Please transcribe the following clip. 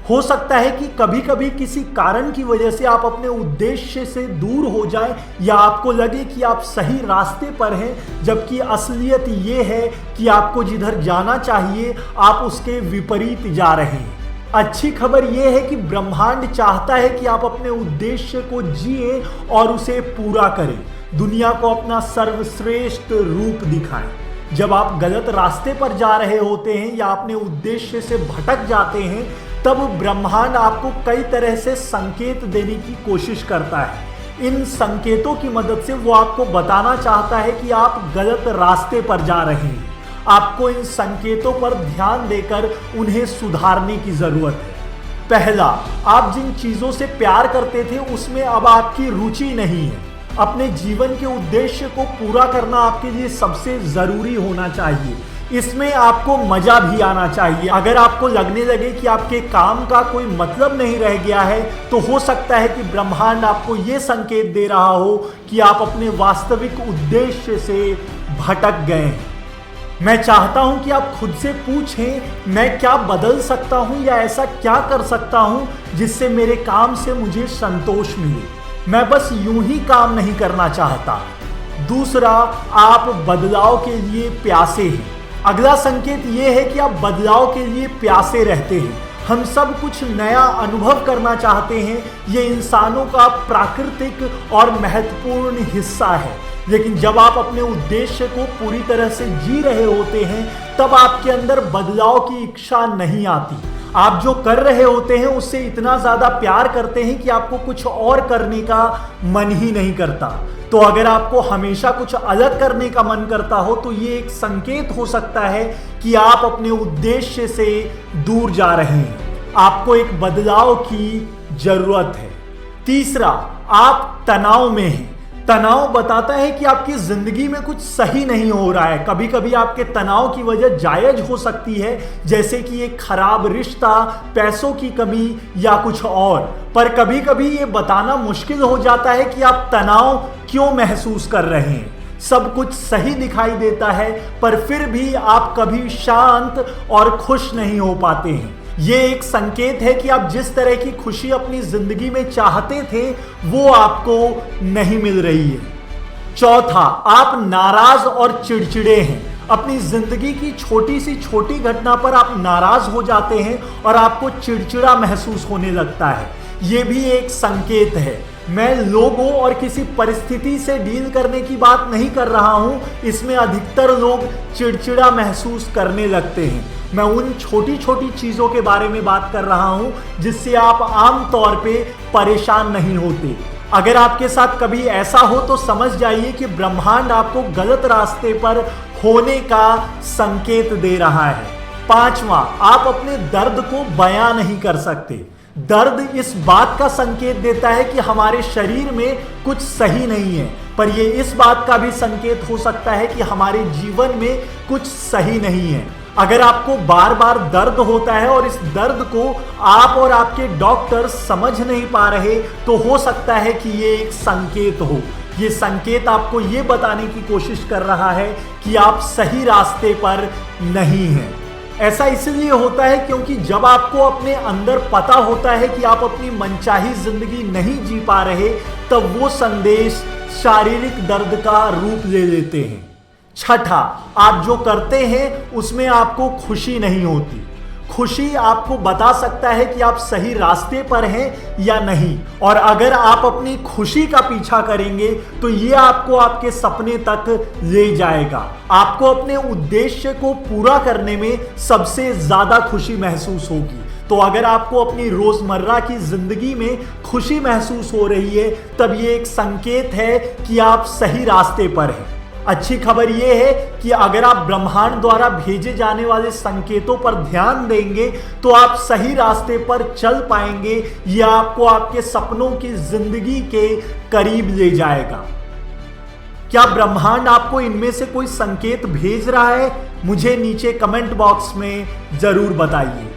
हो सकता है कि कभी कभी किसी कारण की वजह से आप अपने उद्देश्य से दूर हो जाएं या आपको लगे कि आप सही रास्ते पर हैं, जबकि असलियत ये है कि आपको जिधर जाना चाहिए आप उसके विपरीत जा रहे हैं। अच्छी खबर यह है कि ब्रह्मांड चाहता है कि आप अपने उद्देश्य को जिए और उसे पूरा करें, दुनिया को अपना सर्वश्रेष्ठ रूप दिखाएं। जब आप गलत रास्ते पर जा रहे होते हैं या अपने उद्देश्य से भटक जाते हैं, तब ब्रह्मांड आपको कई तरह से संकेत देने की कोशिश करता है। इन संकेतों की मदद से वो आपको बताना चाहता है कि आप गलत रास्ते पर जा रहे हैं। आपको इन संकेतों पर ध्यान देकर उन्हें सुधारने की जरूरत है। पहला, आप जिन चीजों से प्यार करते थे उसमें अब आपकी रुचि नहीं है। अपने जीवन के उद्देश्य को पूरा करना आपके लिए सबसे जरूरी होना चाहिए। इसमें आपको मजा भी आना चाहिए। अगर आपको लगने लगे कि आपके काम का कोई मतलब नहीं रह गया है, तो हो सकता है कि ब्रह्मांड आपको यह संकेत दे रहा हो कि आप अपने वास्तविक उद्देश्य से भटक गए हैं। मैं चाहता हूं कि आप खुद से पूछें, मैं क्या बदल सकता हूं या ऐसा क्या कर सकता हूं जिससे मेरे काम से मुझे संतोष मिले। मैं बस यूं ही काम नहीं करना चाहता। दूसरा, आप बदलाव के लिए प्यासे हैं। अगला संकेत यह है कि आप बदलाव के लिए प्यासे रहते हैं। हम सब कुछ नया अनुभव करना चाहते हैं। ये इंसानों का प्राकृतिक और महत्वपूर्ण हिस्सा है। लेकिन जब आप अपने उद्देश्य को पूरी तरह से जी रहे होते हैं, तब आपके अंदर बदलाव की इच्छा नहीं आती। आप जो कर रहे होते हैं उससे इतना ज्यादा प्यार करते हैं कि आपको कुछ और करने का मन ही नहीं करता। तो अगर आपको हमेशा कुछ अलग करने का मन करता हो, तो ये एक संकेत हो सकता है कि आप अपने उद्देश्य से दूर जा रहे हैं। आपको एक बदलाव की जरूरत है। तीसरा, आप तनाव में हैं। तनाव बताता है कि आपकी जिंदगी में कुछ सही नहीं हो रहा है। कभी कभी आपके तनाव की वजह जायज हो सकती है, जैसे कि एक खराब रिश्ता, पैसों की कमी या कुछ और। पर कभी कभी ये बताना मुश्किल हो जाता है कि आप तनाव क्यों महसूस कर रहे हैं। सब कुछ सही दिखाई देता है, पर फिर भी आप कभी शांत और खुश नहीं हो पाते हैं। ये एक संकेत है कि आप जिस तरह की खुशी अपनी जिंदगी में चाहते थे, वो आपको नहीं मिल रही है। चौथा, आप नाराज और चिड़चिड़े हैं। अपनी जिंदगी की छोटी सी छोटी घटना पर आप नाराज हो जाते हैं और आपको चिड़चिड़ा महसूस होने लगता है। ये भी एक संकेत है। मैं लोगों और किसी परिस्थिति से डील करने की बात नहीं कर रहा हूं। इसमें अधिकतर लोग चिड़चिड़ा महसूस करने लगते हैं। मैं उन छोटी छोटी चीजों के बारे में बात कर रहा हूं जिससे आप आमतौर पे परेशान नहीं होते। अगर आपके साथ कभी ऐसा हो तो समझ जाइए कि ब्रह्मांड आपको गलत रास्ते पर होने का संकेत दे रहा है। पांचवा, आप अपने दर्द को बयां नहीं कर सकते। दर्द इस बात का संकेत देता है कि हमारे शरीर में कुछ सही नहीं है, पर यह इस बात का भी संकेत हो सकता है कि हमारे जीवन में कुछ सही नहीं है। अगर आपको बार बार दर्द होता है और इस दर्द को आप और आपके डॉक्टर समझ नहीं पा रहे, तो हो सकता है कि ये एक संकेत हो। ये संकेत आपको ये बताने की कोशिश कर रहा है कि आप सही रास्ते पर नहीं हैं। ऐसा इसलिए होता है क्योंकि जब आपको अपने अंदर पता होता है कि आप अपनी मनचाही जिंदगी नहीं जी पा रहे, तब वो संदेश शारीरिक दर्द का रूप ले लेते हैं। छठा, आप जो करते हैं उसमें आपको खुशी नहीं होती। खुशी आपको बता सकता है कि आप सही रास्ते पर हैं या नहीं, और अगर आप अपनी खुशी का पीछा करेंगे तो ये आपको आपके सपने तक ले जाएगा। आपको अपने उद्देश्य को पूरा करने में सबसे ज्यादा खुशी महसूस होगी। तो अगर आपको अपनी रोजमर्रा की जिंदगी में खुशी महसूस हो रही है, तब ये एक संकेत है कि आप सही रास्ते पर हैं। अच्छी खबर यह है कि अगर आप ब्रह्मांड द्वारा भेजे जाने वाले संकेतों पर ध्यान देंगे तो आप सही रास्ते पर चल पाएंगे। यह आपको आपके सपनों की जिंदगी के करीब ले जाएगा। क्या ब्रह्मांड आपको इनमें से कोई संकेत भेज रहा है? मुझे नीचे कमेंट बॉक्स में जरूर बताइए।